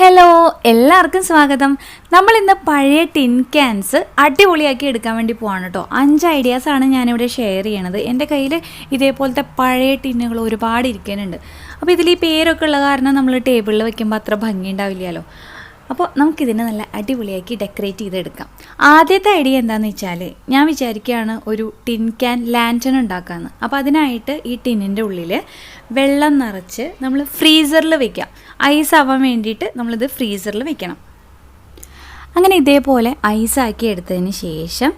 Hello, എല്ലാവർക്കും സ്വാഗതം. നമ്മളിന്ന് പഴയ ടിൻ ക്യാൻസ് അടിപൊളിയാക്കി എടുക്കാൻ വേണ്ടി പോവാണ് കേട്ടോ. 5 ഐഡിയാസാണ് ഞാനിവിടെ ഷെയർ ചെയ്യണത്. എൻ്റെ കയ്യിൽ ഇതേപോലത്തെ പഴയ ടിന്നുകൾ ഒരുപാട് ഇരിക്കാനുണ്ട്. അപ്പോൾ ഇതിൽ ഈ പേരൊക്കെ ഉള്ള കാരണം നമ്മൾ ടേബിളിൽ വെക്കുമ്പോൾ അത്ര ഭംഗി ഉണ്ടാവില്ലല്ലോ. അപ്പോൾ നമുക്കിതിനെ നല്ല അടിപൊളിയാക്കി ഡെക്കറേറ്റ് ചെയ്തെടുക്കാം. ആദ്യത്തെ ഐഡിയ എന്താണെന്ന് വെച്ചാൽ, ഞാൻ വിചാരിക്കുകയാണ് ഒരു ടിൻ ക്യാൻ ലാൻറ്റൺ ഉണ്ടാക്കാമെന്ന്. അപ്പോൾ അതിനായിട്ട് ഈ ടിന്നിൻ്റെ ഉള്ളിൽ വെള്ളം നിറച്ച് നമ്മൾ ഫ്രീസറിൽ വെക്കാം. ഐസ് ആവാൻ വേണ്ടിയിട്ട് നമ്മളിത് ഫ്രീസറിൽ വെക്കണം. അങ്ങനെ ഇതേപോലെ ഐസാക്കി എടുത്തതിന് ശേഷം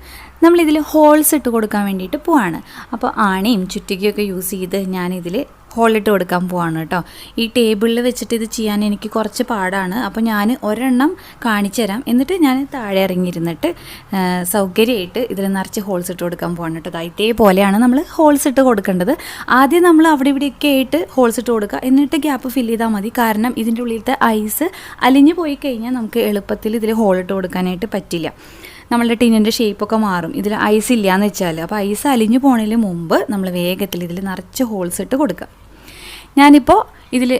നമ്മളിതിൽ ഹോൾസ് ഇട്ട് കൊടുക്കാൻ വേണ്ടിയിട്ട് പോവാണ്. അപ്പോൾ ആണിയും ചുറ്റികയൊക്കെ യൂസ് ചെയ്ത് ഞാനിതിൽ ഹോളിട്ട് കൊടുക്കാൻ പോവാണ് കേട്ടോ. ഈ ടേബിളിൽ വെച്ചിട്ട് ഇത് ചെയ്യാൻ എനിക്ക് കുറച്ച് പാടാണ്. അപ്പോൾ ഞാൻ ഒരെണ്ണം കാണിച്ചു തരാം, എന്നിട്ട് ഞാൻ താഴെ ഇറങ്ങിയിരുന്നിട്ട് സൗകര്യമായിട്ട് ഇതിൽ നിറച്ച് ഹോൾസ് ഇട്ട് കൊടുക്കാൻ പോവാണ് കേട്ടോ. ഇതേപോലെയാണ് നമ്മൾ ഹോൾസ് ഇട്ട് കൊടുക്കേണ്ടത്. ആദ്യം നമ്മൾ അവിടെ ഇവിടെയൊക്കെ ആയിട്ട് ഹോൾസ് ഇട്ട് കൊടുക്കുക, എന്നിട്ട് ഗ്യാപ്പ് ഫില്ല് ചെയ്താൽ മതി. കാരണം ഇതിൻ്റെ ഉള്ളിലത്തെ ഐസ് അലിഞ്ഞു പോയി കഴിഞ്ഞാൽ നമുക്ക് എളുപ്പത്തിൽ ഇതിൽ ഹോളിട്ട് കൊടുക്കാനായിട്ട് പറ്റില്ല. നമ്മളുടെ ടിന്നിൻ്റെ ഷേപ്പൊക്കെ മാറും ഇതിൽ ഐസ് ഇല്ലയെന്ന് വെച്ചാൽ. അപ്പോൾ ഐസ് അലിഞ്ഞു പോണതിന് മുമ്പ് നമ്മൾ വേഗത്തിൽ ഇതിൽ നിറച്ച് ഹോൾസ് ഇട്ട് കൊടുക്കുക. ഞാനിപ്പോൾ ഇതിൽ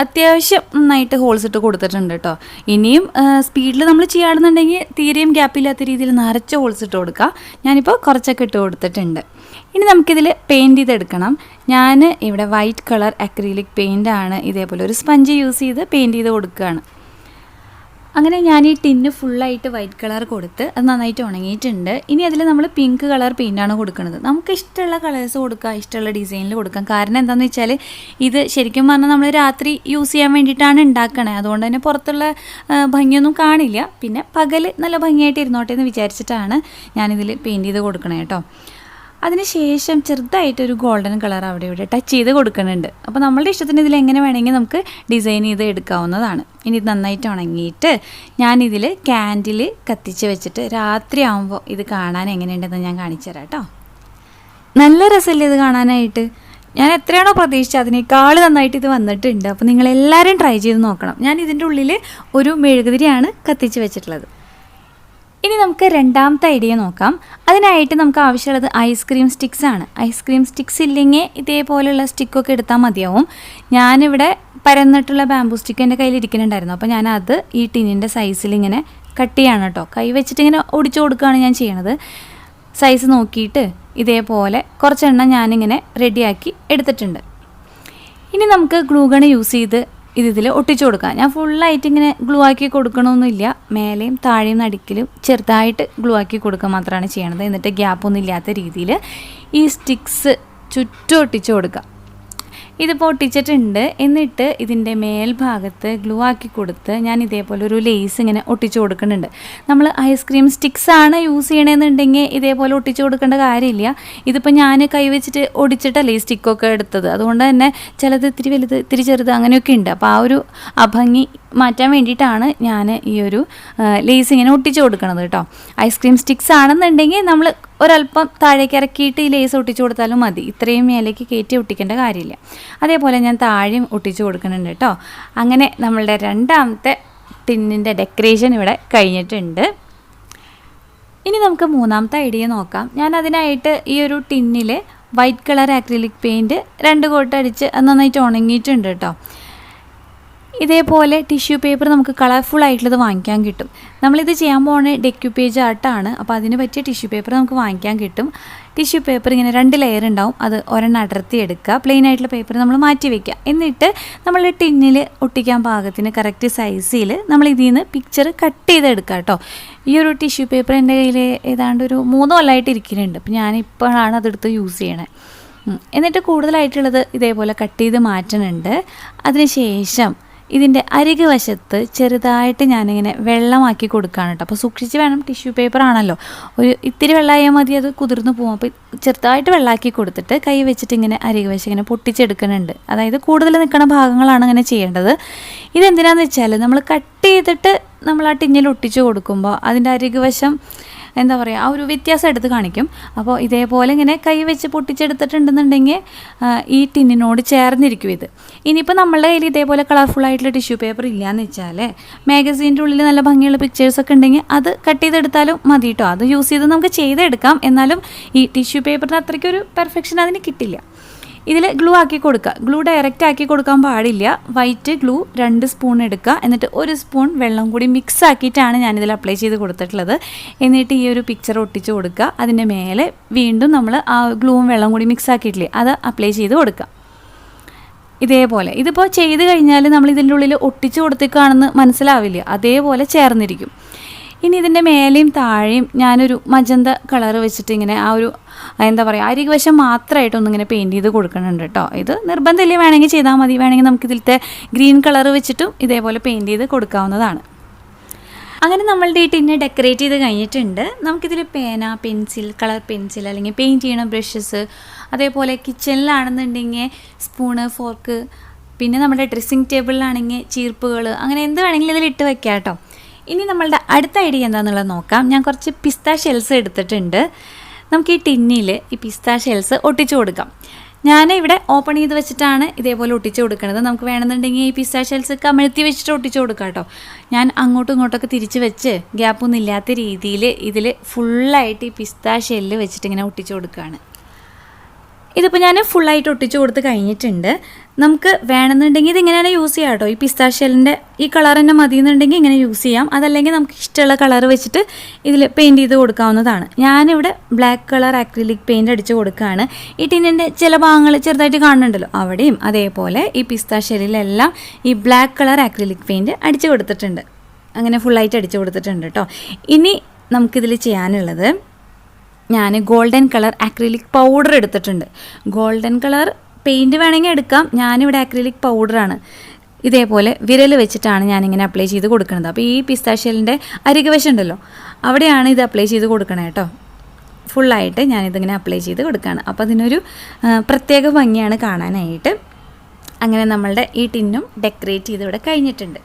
അത്യാവശ്യം നന്നായിട്ട് ഹോൾസ് ഇട്ട് കൊടുത്തിട്ടുണ്ട് കേട്ടോ. ഇനിയും സ്പീഡിൽ നമ്മൾ ചെയ്യുകയാണെന്നുണ്ടെങ്കിൽ തീരെയും ഗ്യാപ്പില്ലാത്ത രീതിയിൽ നിറച്ച് ഹോൾസ് ഇട്ട് കൊടുക്കുക. ഞാനിപ്പോൾ കുറച്ചൊക്കെ ഇട്ട് കൊടുത്തിട്ടുണ്ട്. ഇനി നമുക്കിതിൽ പെയിൻറ്റ് ചെയ്തെടുക്കണം. ഞാൻ ഇവിടെ വൈറ്റ് കളർ അക്രിലിക് പെയിൻ്റാണ് ഇതേപോലെ ഒരു സ്പഞ്ച് യൂസ് ചെയ്ത് പെയിൻറ്റ് ചെയ്ത് കൊടുക്കുകയാണ്. അങ്ങനെ ഞാൻ ഈ ടിന്ന് ഫുള്ളായിട്ട് വൈറ്റ് കളർ കൊടുത്ത് അത് നന്നായിട്ട് ഉണങ്ങിയിട്ടുണ്ട്. ഇനി അതിൽ നമ്മൾ പിങ്ക് കളർ പെയിൻ്റാണ് കൊടുക്കുന്നത്. നമുക്ക് ഇഷ്ടമുള്ള കളേഴ്സ് കൊടുക്കുക, ഇഷ്ടമുള്ള ഡിസൈനിൽ കൊടുക്കാം. കാരണം എന്താണെന്ന് വെച്ചാൽ ഇത് ശരിക്കും പറഞ്ഞാൽ നമ്മൾ രാത്രി യൂസ് ചെയ്യാൻ വേണ്ടിയിട്ടാണ് ഉണ്ടാക്കണേ. അതുകൊണ്ട് തന്നെ പുറത്തുള്ള ഭംഗിയൊന്നും കാണില്ല. പിന്നെ പകൽ നല്ല ഭംഗിയായിട്ട് ഇരുന്നോട്ടെ എന്ന് വിചാരിച്ചിട്ടാണ് ഞാനിതിൽ പെയിൻറ്റ് ചെയ്ത് കൊടുക്കണേ കേട്ടോ. അതിനുശേഷം ചെറുതായിട്ടൊരു ഗോൾഡൻ കളർ അവിടെ ഇവിടെ ടച്ച് ചെയ്ത് കൊടുക്കുന്നുണ്ട്. അപ്പോൾ നമ്മളുടെ ഇഷ്ടത്തിന് ഇതിൽ എങ്ങനെ വേണമെങ്കിൽ നമുക്ക് ഡിസൈൻ ചെയ്ത് എടുക്കാവുന്നതാണ്. ഇനി ഇത് നന്നായിട്ട് ഉണങ്ങിയിട്ട് ഞാനിതിൽ ക്യാൻഡിൽ കത്തിച്ച് വെച്ചിട്ട് രാത്രി ആകുമ്പോൾ ഇത് കാണാൻ എങ്ങനെയുണ്ടെന്ന് ഞാൻ കാണിച്ചു തരാം കേട്ടോ. നല്ല രസമല്ലേ ഇത് കാണാനായിട്ട്? ഞാൻ എത്രയാണോ പ്രതീക്ഷിച്ചത് അതിനേക്കാൾ നന്നായിട്ട് ഇത് വന്നിട്ടുണ്ട്. അപ്പോൾ നിങ്ങളെല്ലാവരും ട്രൈ ചെയ്ത് നോക്കണം. ഞാൻ ഇതിൻ്റെ ഉള്ളിൽ ഒരു മെഴുകുതിരിയാണ് കത്തിച്ച് വെച്ചിട്ടുള്ളത്. ഇനി നമുക്ക് രണ്ടാമത്തെ ഐഡിയ നോക്കാം. അതിനായിട്ട് നമുക്ക് ആവശ്യമുള്ളത് ഐസ്ക്രീം സ്റ്റിക്സ് ആണ്. ഐസ്ക്രീം സ്റ്റിക്സ് ഇല്ലെങ്കിൽ ഇതേപോലെയുള്ള സ്റ്റിക്കൊക്കെ എടുത്താൽ മതിയാവും. ഞാനിവിടെ പരന്നിട്ടുള്ള ബാംബൂ സ്റ്റിക്ക് എൻ്റെ കയ്യിൽ ഇരിക്കുന്നുണ്ടായിരുന്നു. അപ്പോൾ ഞാനത് ഈ ടിന്നിൻ്റെ സൈസിൽ ഇങ്ങനെ കട്ട് ചെയ്യാണ് കേട്ടോ. കൈ വെച്ചിട്ട് ഇങ്ങനെ ഒടിച്ചു കൊടുക്കുകയാണ് ഞാൻ ചെയ്യണത്. സൈസ് നോക്കിയിട്ട് ഇതേപോലെ കുറച്ചെണ്ണം ഞാനിങ്ങനെ റെഡിയാക്കി എടുത്തിട്ടുണ്ട്. ഇനി നമുക്ക് ഗ്ലൂ ഗൺ യൂസ് ചെയ്ത് ഇതിൽ ഒട്ടിച്ചു കൊടുക്കാം. ഞാൻ ഫുള്ളായിട്ട് ഇങ്ങനെ ഗ്ലൂ ആക്കി കൊടുക്കണമെന്നില്ല. മേലെയും താഴെയും നടുക്കിലും ചെറുതായിട്ട് ഗ്ലൂ ആക്കി കൊടുക്കുക മാത്രമാണ് ചെയ്യണത്. എന്നിട്ട് ഗ്യാപ്പൊന്നും ഇല്ലാത്ത രീതിയിൽ ഈ സ്റ്റിക്സ് ചുറ്റും ഒട്ടിച്ചു കൊടുക്കുക. ഇതിപ്പോൾ ഒട്ടിച്ചിട്ടുണ്ട്. എന്നിട്ട് ഇതിൻ്റെ മേൽഭാഗത്ത് ഗ്ലൂ ആക്കി കൊടുത്ത് ഞാൻ ഇതേപോലെ ഒരു ലേസ് ഇങ്ങനെ ഒട്ടിച്ചു കൊടുക്കുന്നുണ്ട്. നമ്മൾ ഐസ്ക്രീം സ്റ്റിക്സ് ആണ് യൂസ് ചെയ്യണമെന്നുണ്ടെങ്കിൽ ഇതേപോലെ ഒട്ടിച്ചു കൊടുക്കേണ്ട കാര്യമില്ല. ഇതിപ്പോൾ ഞാൻ കൈവച്ചിട്ട് ഒടിച്ചിട്ടല്ലേ ഈ സ്റ്റിക്കൊക്കെ എടുത്തത്. അതുകൊണ്ട് തന്നെ ചിലത് ഇത്തിരി വലുത് ഇത്തിരി ചെറുത് അങ്ങനെയൊക്കെ ഉണ്ട്. അപ്പോൾ ആ ഒരു അഭംഗി മാറ്റാൻ വേണ്ടിയിട്ടാണ് ഞാൻ ഈ ഒരു ലേസ് ഇങ്ങനെ ഒട്ടിച്ചു കൊടുക്കണത് കേട്ടോ. ഐസ്ക്രീം സ്റ്റിക്സ് ആണെന്നുണ്ടെങ്കിൽ നമ്മൾ ഒരല്പം താഴേക്ക് ഇറക്കിയിട്ട് ഈ ലേസ് ഒട്ടിച്ചു കൊടുത്താലും മതി. ഇത്രയും മേലേക്ക് കയറ്റി ഒട്ടിക്കേണ്ട കാര്യമില്ല. അതേപോലെ ഞാൻ താഴെയും ഒട്ടിച്ചു കൊടുക്കുന്നുണ്ട് കേട്ടോ. അങ്ങനെ നമ്മളുടെ രണ്ടാമത്തെ ടിന്നിൻ്റെ ഡെക്കറേഷൻ ഇവിടെ കഴിഞ്ഞിട്ടുണ്ട്. ഇനി നമുക്ക് മൂന്നാമത്തെ ഐഡിയ നോക്കാം. ഞാൻ അതിനായിട്ട് ഈ ഒരു ടിന്നിൽ white colour acrylic paint 2 coat അടിച്ച് നന്നായിട്ട് ഉണങ്ങിയിട്ടുണ്ട് കേട്ടോ. ഇതേപോലെ ടിഷ്യൂ പേപ്പർ നമുക്ക് കളർഫുൾ ആയിട്ടുള്ളത് വാങ്ങിക്കാൻ കിട്ടും. നമ്മളിത് ചെയ്യാൻ പോകുന്ന ഡെക്യുപ്പേജ് ആർട്ടാണ്. അപ്പോൾ അതിന് പറ്റിയ ടിഷ്യൂ പേപ്പർ നമുക്ക് വാങ്ങിക്കാൻ കിട്ടും. ടിഷ്യൂ പേപ്പർ ഇങ്ങനെ 2 ലെയർ ഉണ്ടാവും. അത് ഒരെണ്ണം അടർത്തി എടുക്കുക. പ്ലെയിൻ ആയിട്ടുള്ള പേപ്പർ നമ്മൾ മാറ്റി വയ്ക്കുക. എന്നിട്ട് നമ്മൾ ടിന്നിൽ ഒട്ടിക്കാൻ പാകത്തിന് കറക്റ്റ് സൈസിൽ നമ്മൾ ഇതിൽ നിന്ന് പിക്ചർ കട്ട് ചെയ്തെടുക്കുക കേട്ടോ. ഈ ഒരു ടിഷ്യൂ പേപ്പർ എൻ്റെ കയ്യിൽ ഏതാണ്ട് ഒരു 3 കൊല്ലമായിട്ട് ഇരിക്കുന്നുണ്ട്. അപ്പോൾ ഞാനിപ്പോഴാണ് അതെടുത്ത് യൂസ് ചെയ്യണേ. എന്നിട്ട് കൂടുതലായിട്ടുള്ളത് ഇതേപോലെ കട്ട് ചെയ്ത് മാറ്റുന്നുണ്ട്. അതിനുശേഷം ഇതിൻ്റെ അരികു വശത്ത് ചെറുതായിട്ട് ഞാനിങ്ങനെ വെള്ളമാക്കി കൊടുക്കുകയാണ് കേട്ടോ. അപ്പോൾ സൂക്ഷിച്ച് വേണം, ടിഷ്യൂ പേപ്പർ ആണല്ലോ, ഒരു ഇത്തിരി വെള്ളമായാൽ മതി, അത് കുതിർന്ന് പോകും. അപ്പോൾ ചെറുതായിട്ട് വെള്ളമാക്കി കൊടുത്തിട്ട് കൈ വെച്ചിട്ട് ഇങ്ങനെ അരികു വശം ഇങ്ങനെ പൊട്ടിച്ചെടുക്കുന്നുണ്ട്. അതായത് കൂടുതൽ നിൽക്കുന്ന ഭാഗങ്ങളാണ് ഇങ്ങനെ ചെയ്യേണ്ടത്. ഇതെന്തിനാണെന്ന് വെച്ചാൽ നമ്മൾ കട്ട് ചെയ്തിട്ട് നമ്മൾ ആ ടിന്നിൽ ഒട്ടിച്ചു കൊടുക്കുമ്പോൾ അതിൻ്റെ അരികു വശം എന്താ പറയുക, ആ ഒരു വ്യത്യാസം എടുത്ത് കാണിക്കും. അപ്പോൾ ഇതേപോലെ ഇങ്ങനെ കൈ വെച്ച് പൊട്ടിച്ചെടുത്തിട്ടുണ്ടെന്നുണ്ടെങ്കിൽ ഈ ടിന്നിനോട് ചേർന്നിരിക്കും ഇത്. ഇനിയിപ്പോൾ നമ്മളുടെ കയ്യിൽ ഇതേപോലെ കളർഫുൾ ആയിട്ടുള്ള ടിഷ്യൂ പേപ്പർ ഇല്ലയെന്ന് വെച്ചാൽ മാഗസീൻ്റെ ഉള്ളിൽ നല്ല ഭംഗിയുള്ള പിക്ചേഴ്സൊക്കെ ഉണ്ടെങ്കിൽ അത് കട്ട് ചെയ്തെടുത്താലും മതി കേട്ടോ. അത് യൂസ് ചെയ്ത് നമുക്ക് ചെയ്തെടുക്കാം. എന്നാലും ഈ ടിഷ്യൂ പേപ്പറിന് അത്രയ്ക്കൊരു പെർഫെക്ഷൻ അതിന് കിട്ടില്ല. ഇതിൽ ഗ്ലൂ ആക്കി കൊടുക്കുക. ഗ്ലൂ ഡയറക്റ്റ് ആക്കി കൊടുക്കാൻ പാടില്ല. വൈറ്റ് ഗ്ലൂ 2 സ്പൂൺ എടുക്കുക. എന്നിട്ട് 1 സ്പൂൺ വെള്ളം കൂടി മിക്സ് ആക്കിയിട്ടാണ് ഞാനിതിൽ അപ്ലൈ ചെയ്ത് കൊടുത്തിട്ടുള്ളത്. എന്നിട്ട് ഈ ഒരു പിക്ചർ ഒട്ടിച്ച് കൊടുക്കുക. അതിൻ്റെ മേലെ വീണ്ടും നമ്മൾ ആ ഗ്ലൂവും വെള്ളം കൂടി മിക്സ് ആക്കിയിട്ടില്ലേ അത് അപ്ലൈ ചെയ്ത് കൊടുക്കുക. ഇതേപോലെ ഇതിപ്പോൾ ചെയ്ത് കഴിഞ്ഞാൽ നമ്മൾ ഇതിൻ്റെ ഉള്ളിൽ ഒട്ടിച്ച് കൊടുത്തേക്കാണെന്ന് മനസ്സിലാവില്ല, അതേപോലെ ചേർന്നിരിക്കും. ഇനി ഇതിൻ്റെ മേലെയും താഴെയും ഞാനൊരു മജന്ത കളർ വെച്ചിട്ട് ഇങ്ങനെ ആ ഒരു എന്താ പറയുക അരികുവശം മാത്രമായിട്ടൊന്നിങ്ങനെ പെയിൻറ്റ് ചെയ്ത് കൊടുക്കുന്നുണ്ട് കേട്ടോ. ഇത് നിർബന്ധമില്ല, വേണമെങ്കിൽ ചെയ്താൽ മതി. വേണമെങ്കിൽ നമുക്കിതിലത്തെ ഗ്രീൻ കളർ വെച്ചിട്ടും ഇതേപോലെ പെയിൻറ്റ് ചെയ്ത് കൊടുക്കാവുന്നതാണ്. അങ്ങനെ നമ്മളുടെ ഈ ടിന്നെ ഡെക്കറേറ്റ് ചെയ്ത് കഴിഞ്ഞിട്ടുണ്ട്. നമുക്കിതിൽ പേന, പെൻസിൽ, കളർ പെൻസിൽ അല്ലെങ്കിൽ പെയിൻറ്റ് ചെയ്യണ ബ്രഷസ്, അതേപോലെ കിച്ചണിലാണെന്നുണ്ടെങ്കിൽ സ്പൂണ്, ഫോർക്ക്, പിന്നെ നമ്മുടെ ഡ്രസ്സിങ് ടേബിളിലാണെങ്കിൽ ചീർപ്പുകൾ, അങ്ങനെ എന്ത് വേണമെങ്കിലും ഇതിൽ ഇട്ട് വെക്കാം കേട്ടോ. ഇനി നമ്മളുടെ അടുത്ത ഐഡിയ എന്താണെന്നുള്ളത് നോക്കാം. ഞാൻ കുറച്ച് പിസ്ത ഷെൽസ് എടുത്തിട്ടുണ്ട്. നമുക്ക് ഈ ടിന്നിൽ ഈ പിസ്ത ഷെൽസ് ഒട്ടിച്ചു കൊടുക്കാം. ഞാൻ ഇവിടെ ഓപ്പൺ ചെയ്ത് വെച്ചിട്ടാണ് ഇതേപോലെ ഒട്ടിച്ച് കൊടുക്കുന്നത്. നമുക്ക് വേണമെന്നുണ്ടെങ്കിൽ ഈ പിസ്ത ഷെൽസ് കമഴ്ത്തി വെച്ചിട്ട് ഒട്ടിച്ച് കൊടുക്കാം കേട്ടോ. ഞാൻ അങ്ങോട്ടും ഇങ്ങോട്ടൊക്കെ തിരിച്ച് വെച്ച് ഗ്യാപ്പൊന്നും ഇല്ലാത്ത രീതിയിൽ ഇതിൽ ഫുള്ളായിട്ട് ഈ പിസ്ത ഷെല്ല് വെച്ചിട്ട് ഇങ്ങനെ ഒട്ടിച്ച് കൊടുക്കുകയാണ്. ഇതിപ്പോൾ ഞാൻ ഫുള്ളായിട്ട് ഒട്ടിച്ച് കൊടുത്ത് കഴിഞ്ഞിട്ടുണ്ട്. നമുക്ക് വേണമെന്നുണ്ടെങ്കിൽ ഇതിങ്ങനെയാണ് യൂസ് ചെയ്യാം കേട്ടോ. ഈ പിസ്ത ഷെല്ലിൻ്റെ ഈ കളർ തന്നെ മതി എന്നുണ്ടെങ്കിൽ ഇങ്ങനെ യൂസ് ചെയ്യാം. അതല്ലെങ്കിൽ നമുക്ക് ഇഷ്ടമുള്ള കളർ വെച്ചിട്ട് ഇതിൽ പെയിൻറ്റ് ചെയ്ത് കൊടുക്കാവുന്നതാണ്. ഞാനിവിടെ ബ്ലാക്ക് കളർ അക്രിലിക് പെയിൻറ്റ് അടിച്ച് കൊടുക്കുകയാണ്. ഈ ടിന്നിൻ്റെ ചില ഭാഗങ്ങൾ ചെറുതായിട്ട് കാണുന്നുണ്ടല്ലോ, അവിടെയും അതേപോലെ ഈ പിസ്ത ഷെല്ലിലെല്ലാം ഈ ബ്ലാക്ക് കളർ അക്രിലിക് പെയിൻറ്റ് അടിച്ച് കൊടുത്തിട്ടുണ്ട്. അങ്ങനെ ഫുള്ളായിട്ട് അടിച്ച് കൊടുത്തിട്ടുണ്ട് കേട്ടോ. ഇനി നമുക്കിതിൽ ചെയ്യാനുള്ളത്, ഞാൻ ഗോൾഡൻ കളർ അക്രിലിക് പൗഡർ എടുത്തിട്ടുണ്ട്. ഗോൾഡൻ കളർ പെയിൻറ്റ് വേണമെങ്കിൽ എടുക്കാം. ഞാനിവിടെ അക്രിലിക് പൗഡറാണ് ഇതേപോലെ വിരൽ വെച്ചിട്ടാണ് ഞാനിങ്ങനെ അപ്ലൈ ചെയ്ത് കൊടുക്കുന്നത്. അപ്പോൾ ഈ പിസ്താഷ്യലിൻ്റെ അരികുവശം ഉണ്ടല്ലോ, അവിടെയാണ് ഇത് അപ്ലൈ ചെയ്ത് കൊടുക്കണേ കേട്ടോ. ഫുള്ളായിട്ട് ഞാനിതിങ്ങനെ അപ്ലൈ ചെയ്ത് കൊടുക്കുകയാണ്. അപ്പോൾ അതിനൊരു പ്രത്യേക ഭംഗിയാണ് കാണാനായിട്ട്. അങ്ങനെ നമ്മളുടെ ഈ ടിന്നും ഡെക്കറേറ്റ് ചെയ്ത് ഇവിടെ കഴിഞ്ഞിട്ടുണ്ട്.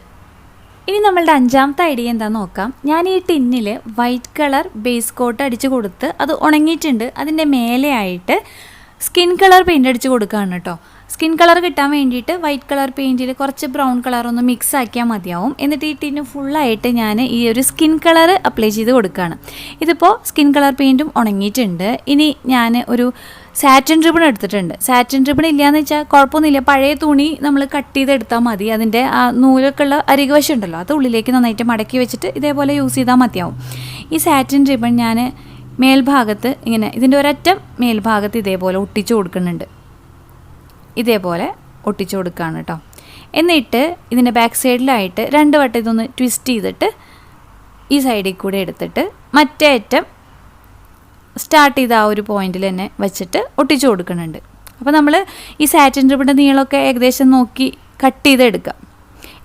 ഇനി നമ്മളുടെ 5ാമത്തെ ഐഡിയ എന്താണെന്ന് നോക്കാം. ഞാൻ ഈ ടിന്നിൽ വൈറ്റ് കളർ ബേസ് കോട്ട് അടിച്ച് കൊടുത്ത് അത് ഉണങ്ങിയിട്ടുണ്ട്. അതിൻ്റെ മേലെയായിട്ട് സ്കിൻ കളർ പെയിൻറ്റ് അടിച്ച് കൊടുക്കുകയാണ് കേട്ടോ. സ്കിൻ കളർ കിട്ടാൻ വേണ്ടിയിട്ട് വൈറ്റ് കളർ പെയിൻറ്റിൽ കുറച്ച് ബ്രൗൺ കളർ ഒന്ന് മിക്സ് ആക്കിയാൽ മതിയാവും. എന്നിട്ട് ഈ ടിന്ന് ഫുള്ളായിട്ട് ഞാൻ ഈ ഒരു സ്കിൻ കളർ അപ്ലൈ ചെയ്ത് കൊടുക്കുകയാണ്. ഇതിപ്പോൾ സ്കിൻ കളർ പെയിൻറ്റും ഉണങ്ങിയിട്ടുണ്ട്. ഇനി ഞാൻ ഒരു സാറ്റിൻ റിബൺ എടുത്തിട്ടുണ്ട്. സാറ്റിൻ റിബൺ ഇല്ലയെന്ന് വെച്ചാൽ കുഴപ്പമൊന്നുമില്ല, പഴയ തുണി നമ്മൾ കട്ട് ചെയ്തെടുത്താൽ മതി. അതിൻ്റെ ആ നൂലൊക്കെ ഉള്ള അരികുവശം ഉണ്ടല്ലോ, അത് ഉള്ളിലേക്ക് നന്നായിട്ട് മടക്കി വെച്ചിട്ട് ഇതേപോലെ യൂസ് ചെയ്താൽ മതിയാവും. ഈ സാറ്റിൻ റിബൺ ഞാൻ മേൽഭാഗത്ത് ഇങ്ങനെ ഇതിൻ്റെ ഒരറ്റം മേൽഭാഗത്ത് ഇതേപോലെ ഒട്ടിച്ചു കൊടുക്കുന്നുണ്ട്. ഇതേപോലെ ഒട്ടിച്ചു കൊടുക്കുകയാണ് കേട്ടോ. എന്നിട്ട് ഇതിൻ്റെ ബാക്ക് സൈഡിലായിട്ട് 2 വട്ടം ഇതൊന്ന് ട്വിസ്റ്റ് ചെയ്തിട്ട് ഈ സൈഡിൽ കൂടെ എടുത്തിട്ട് മറ്റേ അറ്റം സ്റ്റാർട്ട് ചെയ്ത ആ ഒരു പോയിന്റിൽ തന്നെ വെച്ചിട്ട് ഒട്ടിച്ചു കൊടുക്കുന്നുണ്ട്. അപ്പോൾ നമ്മൾ ഈ സാറ്റിൻ റിബണിൻ്റെ നീളമൊക്കെ ഏകദേശം നോക്കി കട്ട് ചെയ്തെടുക്കുക.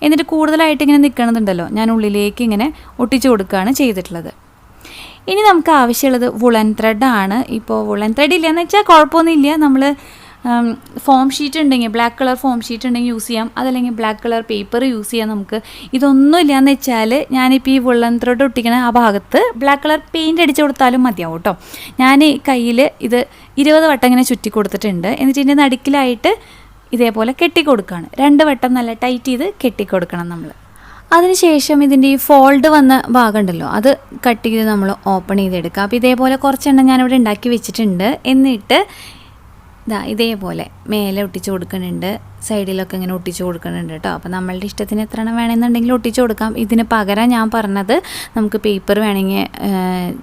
എന്നിട്ട് കൂടുതലായിട്ട് ഇങ്ങനെ നിൽക്കണതുണ്ടല്ലോ, ഞാൻ ഉള്ളിലേക്ക് ഇങ്ങനെ ഒട്ടിച്ചു കൊടുക്കുകയാണ് ചെയ്തിട്ടുള്ളത്. ഇനി നമുക്ക് ആവശ്യമുള്ളത് വുളൻ ത്രെഡാണ്. ഇപ്പോൾ വുളൻ ത്രെഡ് ഇല്ലയെന്ന് വെച്ചാൽ കുഴപ്പമൊന്നുമില്ല, നമ്മൾ ഫോം ഷീറ്റ് ഉണ്ടെങ്കിൽ ബ്ലാക്ക് കളർ ഫോം ഷീറ്റ് ഉണ്ടെങ്കിൽ യൂസ് ചെയ്യാം. അതല്ലെങ്കിൽ ബ്ലാക്ക് കളർ പേപ്പർ യൂസ് ചെയ്യാം. നമുക്ക് ഇതൊന്നും ഇല്ലയെന്ന് വെച്ചാൽ ഞാനിപ്പോൾ ഈ വുളൻ ത്രെഡ് ഒട്ടിക്കണ ആ ഭാഗത്ത് ബ്ലാക്ക് കളർ പെയിൻറ്റ് അടിച്ച് കൊടുത്താലും മതിയാവും കേട്ടോ. ഞാൻ കയ്യിൽ ഇത് 20 വട്ടം ഇങ്ങനെ ചുറ്റി കൊടുത്തിട്ടുണ്ട്. എന്നിട്ട് ഇതിൻ്റെ നടുക്കിലായിട്ട് ഇതേപോലെ കെട്ടിക്കൊടുക്കുകയാണ്. 2 വട്ടം നല്ല ടൈറ്റ് ചെയ്ത് കെട്ടിക്കൊടുക്കണം നമ്മൾ. അതിനുശേഷം ഇതിൻ്റെ ഈ ഫോൾഡ് വന്ന ഭാഗം ഉണ്ടല്ലോ, അത് കട്ട് ചെയ്ത് നമ്മൾ ഓപ്പൺ ചെയ്തെടുക്കുക. അപ്പോൾ ഇതേപോലെ കുറച്ചെണ്ണം ഞാനിവിടെ ഉണ്ടാക്കി വെച്ചിട്ടുണ്ട്. എന്നിട്ട് ഇതേപോലെ മേലെ ഒട്ടിച്ച് കൊടുക്കുന്നുണ്ട്, സൈഡിലൊക്കെ ഇങ്ങനെ ഒട്ടിച്ച് കൊടുക്കുന്നുണ്ട് കേട്ടോ. അപ്പോൾ നമ്മളുടെ ഇഷ്ടത്തിന് എത്ര എണ്ണം വേണമെന്നുണ്ടെങ്കിൽ ഒട്ടിച്ച് കൊടുക്കാം. ഇതിന് പകരം ഞാൻ പറഞ്ഞത് നമുക്ക് പേപ്പർ വേണമെങ്കിൽ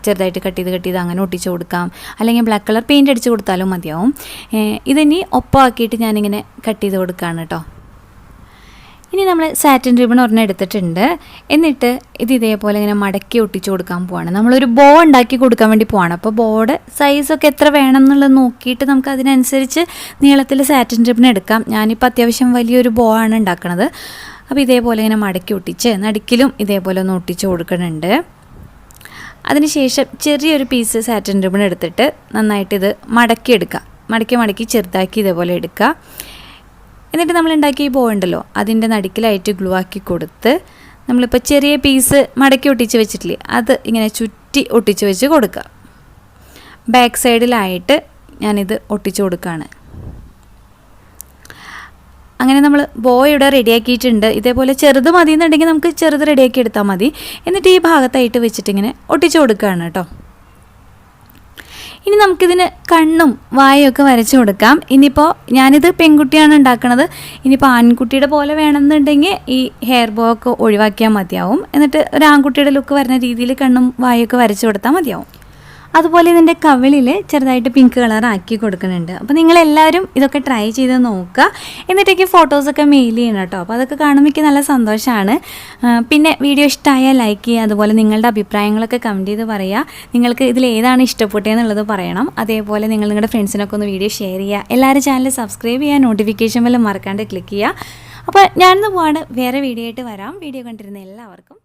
ചെറുതായിട്ട് കട്ട് ചെയ്ത് അങ്ങനെ ഒട്ടിച്ച് കൊടുക്കാം. അല്ലെങ്കിൽ ബ്ലാക്ക് കളർ പെയിൻറ്റ് അടിച്ച് കൊടുത്താലും മതിയാവും. ഇതിനി ഒപ്പമാക്കിയിട്ട് ഞാനിങ്ങനെ കട്ട് ചെയ്ത് കൊടുക്കുകയാണ് കേട്ടോ. ഇനി നമ്മൾ സാറ്റിൻ റിബൺ ഒരെണ്ണം എടുത്തിട്ടുണ്ട്. എന്നിട്ട് ഇത് ഇതേപോലെ ഇങ്ങനെ മടക്കി ഒട്ടിച്ച് കൊടുക്കാൻ പോവാണ്. നമ്മളൊരു ബോ ഉണ്ടാക്കി കൊടുക്കാൻ വേണ്ടി പോവാണ്. അപ്പോൾ ബോയുടെ സൈസൊക്കെ എത്ര വേണം എന്നുള്ളത് നോക്കിയിട്ട് നമുക്ക് അതിനനുസരിച്ച് നീളത്തിൽ സാറ്റിൻ റിബൺ എടുക്കാം. ഞാനിപ്പോൾ അത്യാവശ്യം വലിയൊരു ബോ ആണ് ഉണ്ടാക്കുന്നത്. അപ്പോൾ ഇതേപോലെ ഇങ്ങനെ മടക്കി ഒട്ടിച്ച് നടുക്കിലും ഇതേപോലെ ഒന്ന് ഒട്ടിച്ച് കൊടുക്കുന്നുണ്ട്. അതിനുശേഷം ചെറിയൊരു പീസ് സാറ്റിൻ റിബൺ എടുത്തിട്ട് നന്നായിട്ട് ഇത് മടക്കി ചെറുതാക്കി ഇതേപോലെ എടുക്കുക. എന്നിട്ട് നമ്മൾ ഉണ്ടാക്കിയ ഈ ബോ ഉണ്ടല്ലോ, അതിൻ്റെ നടുക്കിലായിട്ട് ഗ്ലൂ ആക്കി കൊടുത്ത് നമ്മളിപ്പോൾ ചെറിയ പീസ് മടക്കി ഒട്ടിച്ച് വെച്ചിട്ടില്ലേ, അത് ഇങ്ങനെ ചുറ്റി ഒട്ടിച്ച് വെച്ച് കൊടുക്കുക. ബാക്ക് സൈഡിലായിട്ട് ഞാനിത് ഒട്ടിച്ച് കൊടുക്കുകയാണ്. അങ്ങനെ നമ്മൾ ബോ ഇവിടെ റെഡിയാക്കിയിട്ടുണ്ട്. ഇതേപോലെ ചെറുത് മതി എന്നുണ്ടെങ്കിൽ നമുക്ക് ചെറുത് റെഡിയാക്കി എടുത്താൽ മതി. എന്നിട്ട് ഈ ഭാഗത്തായിട്ട് വെച്ചിട്ട് ഇങ്ങനെ ഒട്ടിച്ച് കൊടുക്കുകയാണ് കേട്ടോ. ഇനി നമുക്കിതിന് കണ്ണും വായൊക്കെ വരച്ചു കൊടുക്കാം. ഇനിയിപ്പോൾ ഞാനിത് പെൺകുട്ടിയാണ് ഉണ്ടാക്കുന്നത്. ഇനിയിപ്പോൾ ആൺകുട്ടിയുടെ പോലെ വേണമെന്നുണ്ടെങ്കിൽ ഈ ഹെയർ ബോ ഒക്കെ ഒഴിവാക്കിയാൽ മതിയാവും. എന്നിട്ട് ഒരു ആൺകുട്ടിയുടെ ലുക്ക് വരുന്ന രീതിയിൽ കണ്ണും വായൊക്കെ വരച്ചു കൊടുത്താൽ മതിയാവും. അതുപോലെ ഇതിൻ്റെ കവിളിൽ ചെറുതായിട്ട് പിങ്ക് കളർ ആക്കി കൊടുക്കുന്നുണ്ട്. അപ്പോൾ നിങ്ങളെല്ലാവരും ഇതൊക്കെ ട്രൈ ചെയ്ത് നോക്കുക. എന്നിട്ടേക്ക് ഫോട്ടോസൊക്കെ മെയിൽ ചെയ്യണം കേട്ടോ. അപ്പോൾ അതൊക്കെ കാണുമ്പോൾ എനിക്ക് നല്ല സന്തോഷമാണ്. പിന്നെ വീഡിയോ ഇഷ്ടമായാൽ ലൈക്ക് ചെയ്യുക. അതുപോലെ നിങ്ങളുടെ അഭിപ്രായങ്ങളൊക്കെ കമൻറ്റ് ചെയ്ത് പറയുക. നിങ്ങൾക്ക് ഇതിൽ ഏതാണ് ഇഷ്ടപ്പെട്ടതെന്നുള്ളത് പറയണം. അതേപോലെ നിങ്ങളുടെ ഫ്രണ്ട്സിനൊക്കെ ഒന്ന് വീഡിയോ ഷെയർ ചെയ്യുക. എല്ലാവരും ചാനൽ സബ്സ്ക്രൈബ് ചെയ്യുക. നോട്ടിഫിക്കേഷൻ ബെൽ മറക്കാണ്ട് ക്ലിക്ക് ചെയ്യുക. അപ്പോൾ ഞാനിന്ന് പോവാണ്. വേറെ വീഡിയോ ആയിട്ട് വരാം. വീഡിയോ കണ്ടിരുന്ന എല്ലാവർക്കും